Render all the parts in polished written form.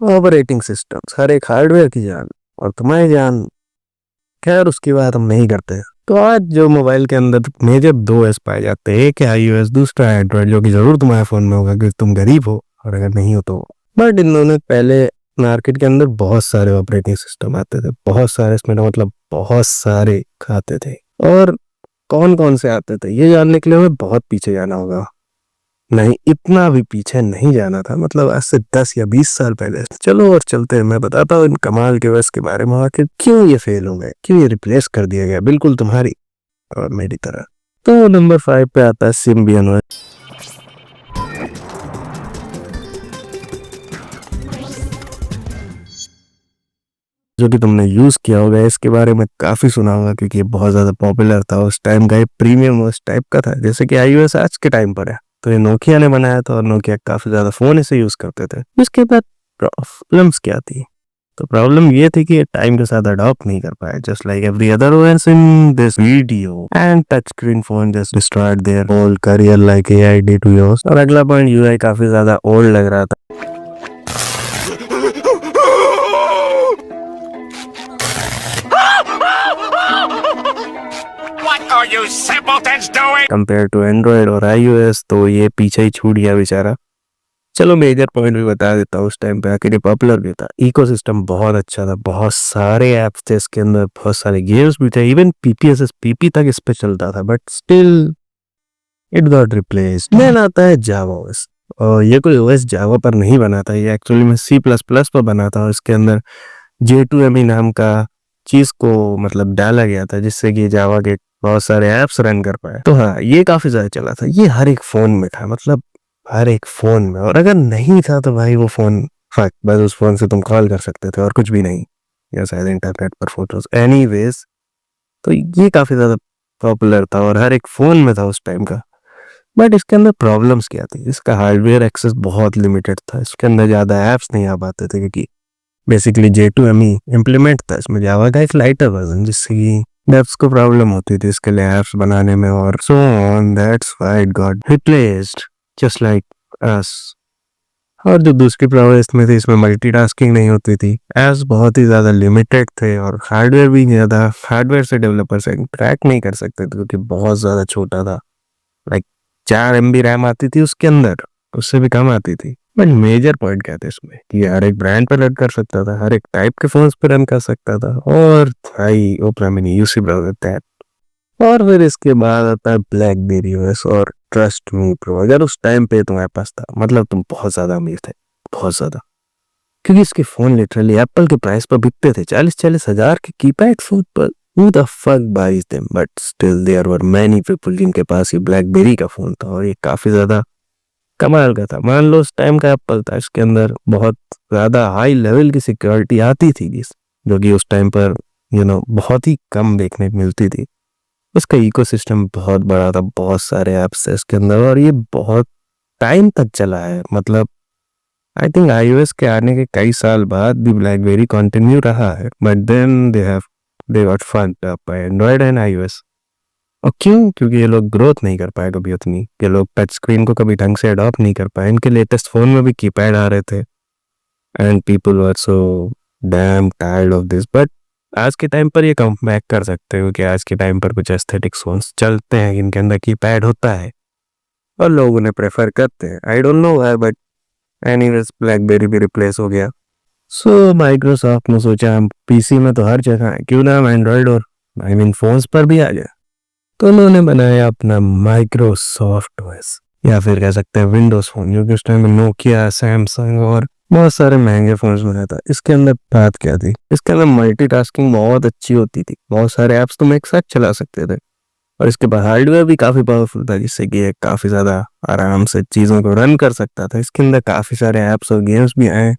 Operating systems, हर एक hardware की जान और तुम्हारी जान। खैर उसकी बात हम नहीं करते। तो आज जो मोबाइल के अंदर मेजर दो एस पाए जाते हैं, एक है iOS, दूसरा है एंड्रॉइड, जो कि जरूर तुम्हारे फोन में होगा क्योंकि तुम गरीब हो और अगर नहीं हो तो। बट इन्होंने पहले मार्केट के अंदर बहुत सारे ऑपरेटिंग सिस्टम आते थे, बहुत सारे, इसमें मतलब बहुत सारे आते थे। और कौन कौन से आते थे ये जानने के लिए हमें बहुत पीछे जाना होगा। नहीं, इतना भी पीछे नहीं जाना था, मतलब आज से 10 या 20 साल पहले। चलो और चलते हैं, मैं बताता हूँ इन कमाल के OS के बारे में, आखिर क्यों ये फेल हो गए, क्यों ये रिप्लेस कर दिया गया, बिल्कुल तुम्हारी और मेरी तरह। तो नंबर 5 पे आता है सिम्बियन OS, जो कि तुमने यूज किया होगा। इसके बारे में काफी सुना होगा क्योंकि ये बहुत ज्यादा पॉपुलर था उस टाइम का, ये प्रीमियम OS टाइप का था, जैसे कि iOS आज के टाइम पर है। तो ये नोकिया ने बनाया था और नोकिया काफी ज्यादा फोन इसे यूज करते थे। उसके बाद प्रॉब्लम्स क्या थी? तो प्रॉब्लम ये थी कि ये टाइम के साथ अडॉप्ट नहीं कर पाए, just like every other OS in this video, and touch screen phone just destroyed their whole career like AI did to yours. और अगला पॉइंट, UI काफी ज्यादा ओल्ड लग रहा था। What are you simpletons doing? Compare to Android और iOS, तो ये पीछे ही छूट गया बेचारा। चलो मेजर पॉइंट भी बता देता हूँ, उस टाइम पे आखिर ये पॉपुलर भी था, इकोसिस्टम बहुत अच्छा था, बहुत सारे ऐप्स थे इसके अंदर, बहुत सारे गेम्स भी थे, इवन PPSSPP तक इस पे चलता था, but still it got replaced. Then आता है जावा OS, और ये कोई OS जावा पर नहीं बना था, ये एक्चुअली में C++ पर बना था, और इसके अंदर J2ME नाम का चीज को मतलब डाला गया था, जिससे कि जावा के बहुत सारे ऐप्स रन कर पाए। तो हाँ, ये काफी ज्यादा चला था, ये हर एक फोन में था, मतलब हर एक फोन में। और अगर नहीं था तो भाई वो फोन फक, बस उस फोन से तुम कॉल कर सकते थे और कुछ भी नहीं, या शायद इंटरनेट पर फोटोज। एनीवेज, तो ये काफी ज्यादा पॉपुलर था और हर एक फोन में था उस टाइम का। बट इसके अंदर प्रॉब्लम्स क्या थी? इसका हार्डवेयर एक्सेस बहुत लिमिटेड था, इसके अंदर ज्यादा ऐप्स नहीं आ पाते थे क्योंकि बेसिकली J2ME इम्प्लीमेंट था इसमें, जावा का एक लाइटर वर्जन, जिससे कि डेव्स को प्रॉब्लम होती थी इसके लिए ऐप्स बनाने में, और so on, that's why it got replaced just like us. और जो दूसरी प्रॉब्लम इसमें थी, इसमें मल्टीटास्किंग नहीं होती थी, ऐप्स बहुत ही ज्यादा लिमिटेड थे, और हार्डवेयर भी ज्यादा, हार्डवेयर से डेवलपर से ट्रैक नहीं कर सकते थे क्योंकि बहुत ज्यादा छोटा था। लाइक 4 MB रैम आती थी उसके अंदर, उससे भी कम आती थी। बट मेजर पॉइंट क्या था इसमें कि हर एक ब्रांड पे रन कर सकता था, हर एक टाइप के फोन्स पे रन कर सकता था, और भाई ओपरा मिनी यूसी ब्राउजर दैट। और फिर इसके बाद आता है ब्लैकबेरी OS, और ट्रस्ट मी ब्रो, अगर उस टाइम पे तुम्हारे पास था मतलब तुम बहुत ज्यादा अमीर थे, बहुत ज्यादा, क्योंकि इसके फोन लिटरली एप्पल के प्राइस पर बिकते थे, 40-40 हजार के कीपैड फोन पर। Who the fuck buys them? But still there were many people जिनके पास ये ब्लैकबेरी का फोन था, और ये काफी ज्यादा कमाल का था। मान लो उस टाइम का एप्पल था, इसके अंदर बहुत ज्यादा हाई लेवल की सिक्योरिटी आती थी, जो कि उस टाइम पर बहुत ही कम देखने को मिलती थी। इसका इकोसिस्टम बहुत बड़ा था, बहुत सारे ऐप्स थे इसके अंदर, और ये बहुत टाइम तक चला है। मतलब आई थिंक iOS के आने के कई साल बाद भी ब्लैकबेरी कंटिन्यू रहा है, but then they got fucked up by Android and iOS। और क्यों? क्योंकि ये लोग ग्रोथ नहीं कर पाए कभी उतनी, ये लोग टच स्क्रीन को कभी ढंग से अडॉप्ट नहीं कर पाए। इनके लेटेस्ट फोन में भी कीपैड आ रहे थे, and people were so damn tired of this. But आज के टाइम पर ये कम बैक कर सकते हो कि आज के टाइम पर कुछ एस्थेटिक्स फोन्स चलते हैं इनके अंदर कीपैड होता है, और लोग उन्हें प्रेफर करते हैं। I don't know why, but anyways blackberry भी रिप्लेस हो गया। सो माइक्रोसॉफ्ट ने सोचा हम पीसी में तो हर जगह है, क्यों ना हम एंड्रॉइड और आई मीन फोन्स पर भी आ जाए। तो उन्होंने बनाया अपना माइक्रोसॉफ्ट OS, या फिर कह सकते हैं विंडोज फोन, जो कि उस टाइम में नोकिया, सैमसंग और बहुत सारे महंगे फोन्स बनाया था। इसके अंदर बात क्या थी? इसके अंदर मल्टीटास्किंग बहुत अच्छी होती थी, बहुत सारे ऐप्स तुम एक साथ चला सकते थे, और इसके बाद हार्डवेयर भी काफी पावरफुल था, जिससे कि ये काफी ज्यादा आराम से चीजों को रन कर सकता था। इसके अंदर काफी सारे ऐप्स और गेम्स भी आए,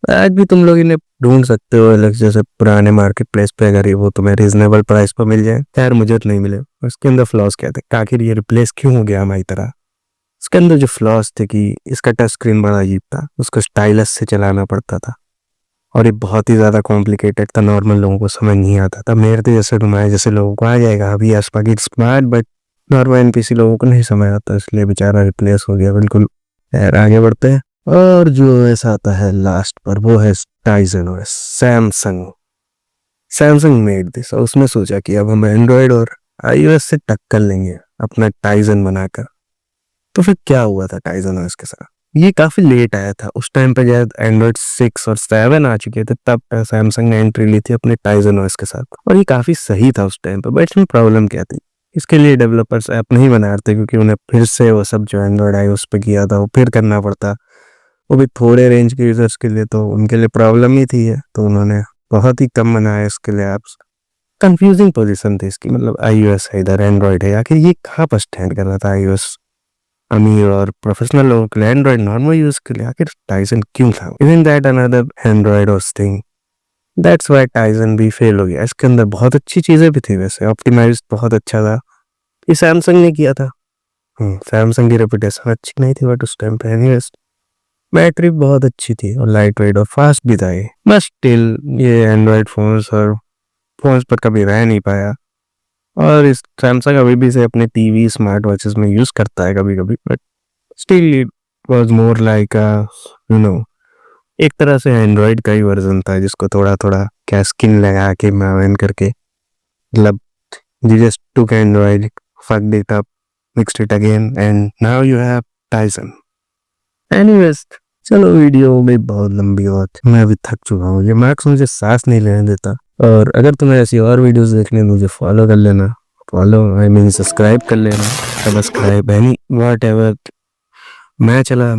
आज भी तुम लोग इन्हें ढूंढ सकते हो अलग, जैसे पुराने मार्केट प्लेस पे, अगर ये वो तुम्हें रीजनेबल प्राइस पर मिल जाए। खैर मुझे तो नहीं मिले। इसके अंदर फ्लॉस क्या थे, आखिर ये रिप्लेस क्यों हो गया हमारी तरह? इसके अंदर जो फ्लॉस थे कि इसका टच स्क्रीन बड़ा अजीब था, उसको स्टाइलस से चलाना पड़ता था, और ये बहुत ही ज्यादा कॉम्प्लिकेटेड था, नॉर्मल लोगों को समझ नहीं आता था। मेरे तो जैसे तुम्हारे जैसे लोगों को आ जाएगा अभी आसपास स्मार्ट, बट नॉर्मल NPC लोगों को नहीं समझ आता, इसलिए बेचारा रिप्लेस हो गया बिल्कुल। खैर आगे बढ़ते हैं। और जो OS आता है लास्ट पर वो है Tizen OS। Samsung made this, और उसने सोचा कि अब हम एंड्रॉयड और iOS से टक्कर लेंगे अपना टाइजन बनाकर। तो फिर क्या हुआ था टाइजन OS के साथ? ये काफी लेट आया था उस टाइम पे, शायद एंड्रॉयड 6 और 7 आ चुके थे तब सैमसंग ने एंट्री ली थी अपने टाइजन OS के साथ, और ये काफी सही था उस टाइम पे। बट इसमें प्रॉब्लम क्या थी? इसके लिए डेवलपर्स ऐप नहीं बना रहे थे क्योंकि उन्हें फिर से वो सब जो एंड्रॉयड iOS पे किया था वो फिर करना पड़ता, वो भी थोड़े रेंज के यूजर्स के लिए, तो उनके लिए प्रॉब्लम ही थी है। तो उन्होंने बहुत ही कम बनाया इसके लिए ऐप्स। कंफ्यूजिंग पोजीशन थी इसकी, मतलब iOS है इधर एंड्रॉयड है, आखिर ये कहाँ पर स्टैंड कर रहा था? iOS अमीर और प्रोफेशनल लोगों के लिए, एंड्रॉयड नॉर्मल यूज के लिए आखिर टाइजन क्यों था? Even that another Android OS thing, that's why Tizen भी फेल हो गया। इसके अंदर बहुत अच्छी चीजें भी थी, वैसे ऑप्टिमाइज बहुत अच्छा था, ये सैमसंग ने किया था। सैमसंग की रेपुटेशन अच्छी नहीं थी बट उस टाइम पे एनीवेज बैटरी बहुत अच्छी थी और लाइट वेट और फास्ट भी था ये। बस स्टिल ये एंड्रॉयड फोन्स और फोन्स पर कभी रह नहीं पाया, और इस सैमसंग अभी भी से अपने टीवी स्मार्ट वॉचेस में यूज करता है कभी कभी, but still it was more like you know एक तरह से एंड्रॉयड का ही वर्जन था जिसको थोड़ा थोड़ा क्या स्किन लगा के मावन करके, मतलब you just took Android, fucked it up, mixed it again, and now you have Tyson. Anyways, चलो वीडियो में बहुत लंबी बात, मैं अभी थक चुका हूँ, ये मैक्स मुझे सांस नहीं लेने देता। और अगर तुम्हें ऐसी और वीडियोस देखने मुझे फॉलो कर लेना, फॉलो आई मीन सब्सक्राइब कर लेना, सब्सक्राइब एनी व्हाट एवर। मैं चला